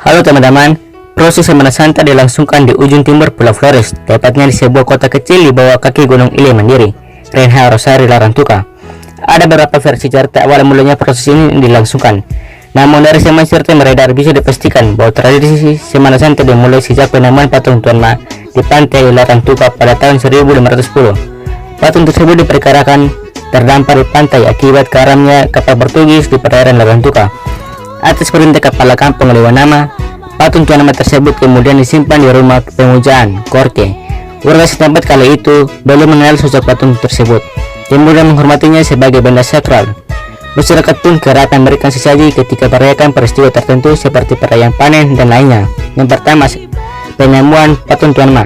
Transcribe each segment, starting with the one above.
Halo teman-teman, proses Semana Santa dilangsungkan di ujung timur Pulau Flores, tepatnya di sebuah kota kecil di bawah kaki Gunung Ile Mandiri, Reina Rosari Larantuka. Ada beberapa versi cerita awal mulanya proses ini dilangsungkan. Namun dari semua cerita yang beredar bisa dipastikan bahwa tradisi Semana Santa dimulai sejak penemuan patung Tuan Ma di pantai Larantuka pada tahun 1510. Patung tersebut diperkirakan terdampar di pantai akibat karamnya kapal Portugis di perairan Larantuka. Atas perintah kepala kampung Lewanama, patung Tuan Ma tersebut kemudian disimpan di rumah pemujaan Korte. Warga setempat kala itu belum mengenal sosok patung tersebut, kemudian menghormatinya sebagai benda sakral. Masyarakat pun kerap memberikan sesaji ketika merayakan peristiwa tertentu seperti perayaan panen dan lainnya. Yang pertama, penemuan patung Tuan Ma.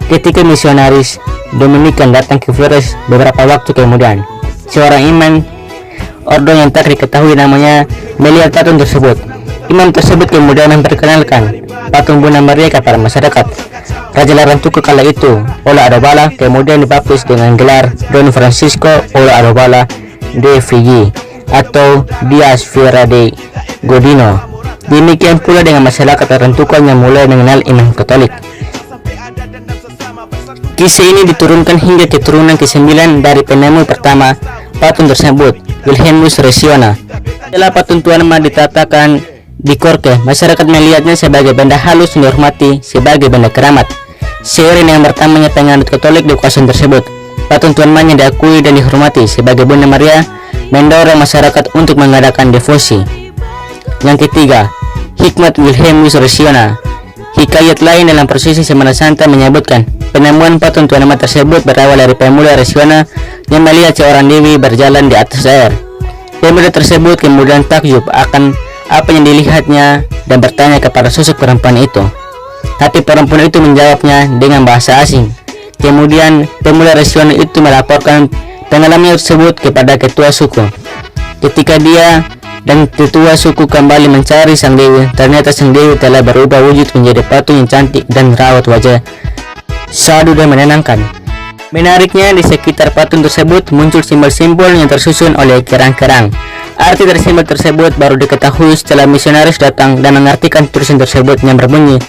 Ketika misionaris Dominikan datang ke Flores beberapa waktu kemudian, seorang imam ordo yang tak diketahui namanya melihat patung tersebut. Imam tersebut kemudian memperkenalkan patung Bunda Maria kepada masyarakat. Raja Larantuka kala itu, Ola Adobala, kemudian dibaptis dengan gelar Don Francisco Ola Adobala de Figi atau Dias Fiera de Godino. Demikian pula dengan masyarakat Larantuka yang mulai mengenal iman Katolik. Kisah ini diturunkan hingga keturunan ke-9 dari penemu pertama patung tersebut, Wilhelmus Resiona. Setelah patung Tuan Ma ditatakan di Korte, masyarakat melihatnya sebagai benda halus yang dihormati sebagai benda keramat. Seiring yang bertambahnya penganut Katolik di kawasan tersebut, patung Tuan Ma yang diakui dan dihormati sebagai Bunda Maria mendorong masyarakat untuk mengadakan devosi. Yang ketiga, hikmat Wilhelmus Resiona. Hikayat lain dalam prosesi Semana Santa menyebutkan penemuan patung Tuan Ma tersebut berawal dari pemuda Resiona yang melihat seorang dewi berjalan di atas air. Pemuda tersebut kemudian takjub akan apa yang dilihatnya dan bertanya kepada sosok perempuan itu. Tapi perempuan itu menjawabnya dengan bahasa asing. Kemudian pemuda Resiona itu melaporkan pengalaman tersebut kepada ketua suku. Ketika dia dan ketua suku kembali mencari sang dewi, ternyata sang dewi telah berubah wujud menjadi patung yang cantik dan merawat wajah sadu dan menenangkan. Menariknya, di sekitar patung tersebut muncul simbol-simbol yang tersusun oleh kerang-kerang. Arti dari simbol tersebut baru diketahui setelah misionaris datang dan mengartikan tulisan tersebut yang berbunyi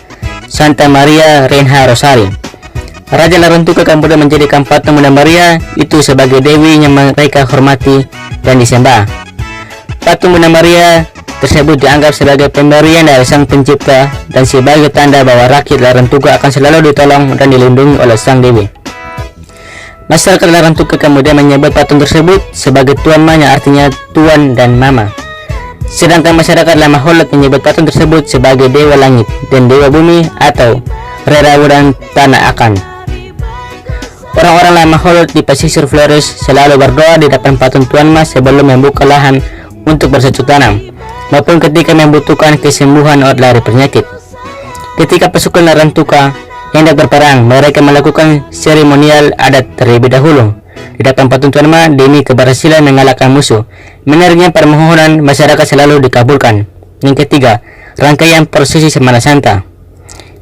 Santa Maria Reina Rosari. Raja Larantuka kemudian menjadikan patung Bunda Maria itu sebagai dewi yang mereka hormati dan disembah. Patung Bunda Maria tersebut dianggap sebagai pemberian dari Sang Pencipta dan sebagai tanda bahwa rakyat Larantuka akan selalu ditolong dan dilindungi oleh Sang Dewi. Masyarakat Larantuka kemudian menyebut patung tersebut sebagai Tuan Ma yang artinya Tuan dan Mama. Sedangkan masyarakat Lama Holot menyebut patung tersebut sebagai Dewa Langit dan Dewa Bumi atau Rerawu dan Tanah Akan. Orang-orang Lama Holot di pesisir Flores selalu berdoa di depan patung Tuan Ma sebelum membuka lahan untuk bercocok tanam, maupun ketika membutuhkan kesembuhan dari penyakit. Ketika pasukan Larantuka hendak berperang, mereka melakukan seremonial adat terlebih dahulu di depan patung Tuan Ma demi keberhasilan mengalahkan musuh. Menariknya, permohonan masyarakat selalu dikabulkan. Yang ketiga, rangkaian prosesi Semana Santa.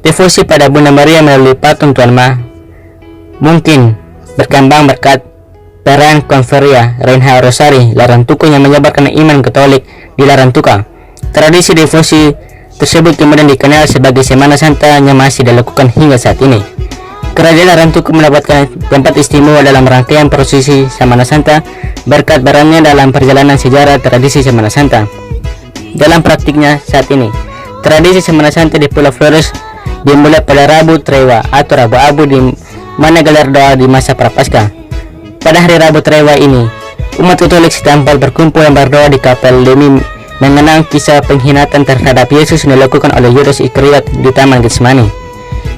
Devosi pada Bunda Maria melalui patung Tuan Ma mungkin berkembang berkat perang Konferia Reina Rosari Larantuka yang menyebarkan iman Katolik di Larantuka. Tradisi devosi tersebut kemudian dikenal sebagai Semana Santa yang masih dilakukan hingga saat ini. Kerajaan Larantuka mendapatkan tempat istimewa dalam rangkaian prosesi Semana Santa berkat perannya dalam perjalanan sejarah tradisi Semana Santa. Dalam praktiknya saat ini, tradisi Semana Santa di Pulau Flores dimulai pada Rabu Trewa atau Rabu Abu, di mana gelar doa di masa Prapaskah. Pada hari Rabu Trewa ini, umat Katolik setempat berkumpul dan berdoa di kapel demi mengenang kisah pengkhianatan terhadap Yesus yang dilakukan oleh Yudas Iskariot di Taman Getsemani.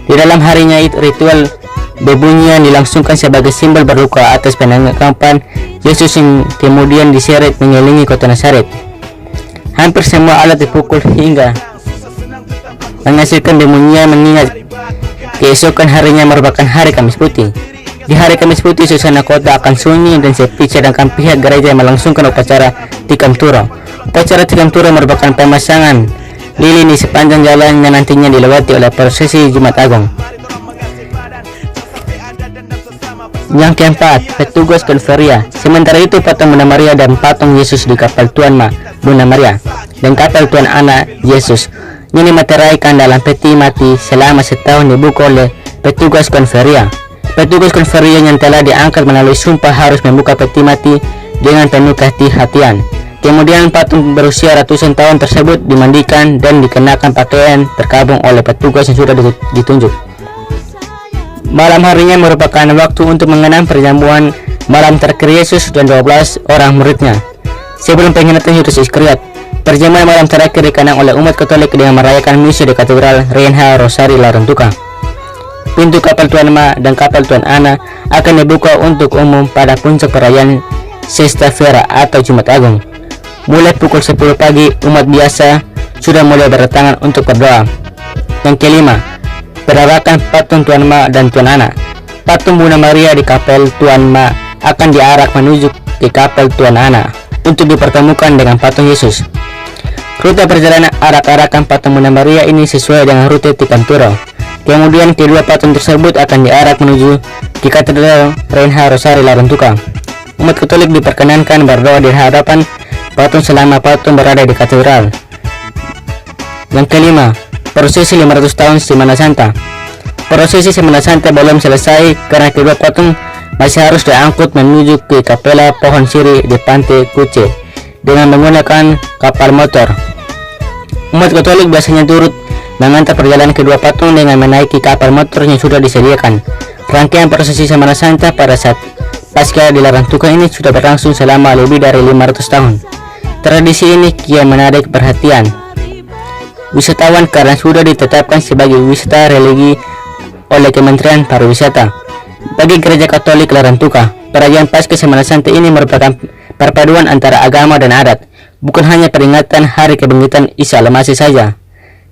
Di dalam harinya itu, ritual bebunyian dilangsungkan sebagai simbol berduka atas penangkapan Yesus yang kemudian diseret mengelilingi kota Nazaret. Hampir semua alat dipukul hingga menghasilkan bebunyian mengingat keesokan harinya merupakan hari Kamis Putih. Di hari Kamis Putih, suasana kota akan sunyi dan sepi, sedangkan pihak gereja melangsungkan upacara Tikam Turo. Upacara Tikam Turo merupakan pemasangan lilin di sepanjang jalan yang nantinya dilewati oleh prosesi Jumat Agung. Yang keempat, petugas Konferia. Sementara itu, patung Bunda Maria dan patung Yesus di kapal Tuan Ma Bunda Maria dan kapal Tuan Anak Yesus Ini meteraikan dalam peti mati selama setahun dibuka oleh petugas konferia. Petugas konferia yang telah diangkat melalui sumpah harus membuka peti mati dengan penuh kehati-hatian. Kemudian patung berusia ratusan tahun tersebut dimandikan dan dikenakan pakaian terkabung oleh petugas yang sudah ditunjuk. Malam harinya merupakan waktu untuk mengenang perjamuan malam terakhir Yesus dan 12 orang muridnya sebelum pengkhianatan Yudas Iskariot. Perjamuan malam terakhir dikenang oleh umat Katolik dengan merayakan misi di Katedral Reina Rosari Larantuka. Pintu kapal Tuan Ma dan kapal Tuan Ana akan dibuka untuk umum pada puncak perayaan Sesta Fiera atau Jumat Agung. Mulai pukul 10 pagi, umat biasa sudah mulai berdatangan untuk berdoa. Yang kelima, perawatan patung Tuan Ma dan Tuan Ana. Patung Bunda Maria di kapal Tuan Ma akan diarak menuju ke kapal Tuan Ana untuk dipertemukan dengan patung Yesus. Rute perjalanan arak-arakan patung Bunda Maria ini sesuai dengan rute Tikanturo. Kemudian kedua patung tersebut akan diarak menuju di Katedral Reina Rosari Larantuka. Umat Katolik diperkenankan berdoa di hadapan patung selama patung berada di katedral. Yang kelima, prosesi 500 tahun Semana Santa. Prosesi Semana Santa belum selesai karena kedua patung masih harus diangkut menuju ke Kapela Pohon Siri di Pantai Kuce dengan menggunakan kapal motor. Umat Katolik biasanya turut mengantar perjalanan kedua patung dengan menaiki kapal motor yang sudah disediakan. Rangkaian prosesi Semana Santa pada saat Paskah di Larantuka ini sudah berlangsung selama lebih dari 500 tahun. Tradisi ini kian menarik perhatian wisatawan karena sudah ditetapkan sebagai wisata religi oleh Kementerian Pariwisata. Bagi Gereja Katolik Larantuka, perayaan Paskah Semana Santa ini merupakan perpaduan antara agama dan adat, bukan hanya peringatan hari kebangkitan Isa Al-Masih saja.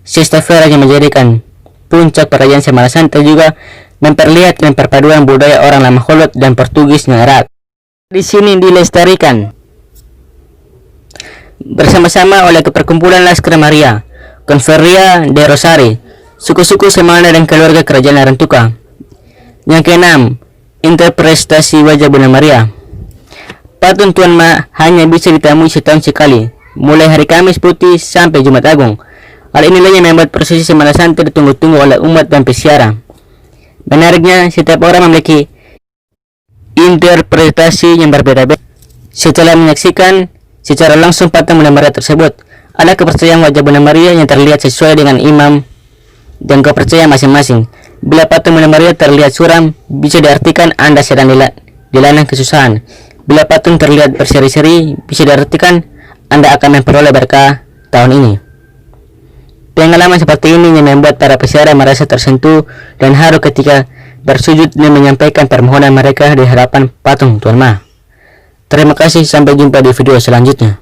Sesta Fiera yang menjadikan puncak perayaan Semana Santa juga memperlihatkan perpaduan budaya orang Lama Holot dan Portugis yang erat. Di sini dilestarikan bersama-sama oleh Perkumpulan Laskar Maria, Conferia de Rosari, suku-suku Semana dan keluarga Kerajaan Larantuka. Yang keenam, interpretasi wajah Bunda Maria. Patung Tuan Ma hanya bisa ditemui setahun sekali, mulai hari Kamis Putih sampai Jumat Agung. Hal inilah yang membuat prosesi Semana Santa ditunggu-tunggu oleh umat dan peziarah. Menariknya, setiap orang memiliki interpretasi yang berbeda-beda. Setelah menyaksikan secara langsung patung Bunda Maria tersebut, ada kepercayaan wajah Bunda Maria yang terlihat sesuai dengan imam dan kepercayaan masing-masing. Bila patung Bunda Maria terlihat suram, bisa diartikan Anda sedang dilanda kesusahan. Bila patung terlihat berseri-seri, bisa diartikan Anda akan memperoleh berkah tahun ini. Pengalaman seperti ini yang membuat para peziarah merasa tersentuh dan haru ketika bersujud dan menyampaikan permohonan mereka di hadapan patung Tuan Ma. Terima kasih, sampai jumpa di video selanjutnya.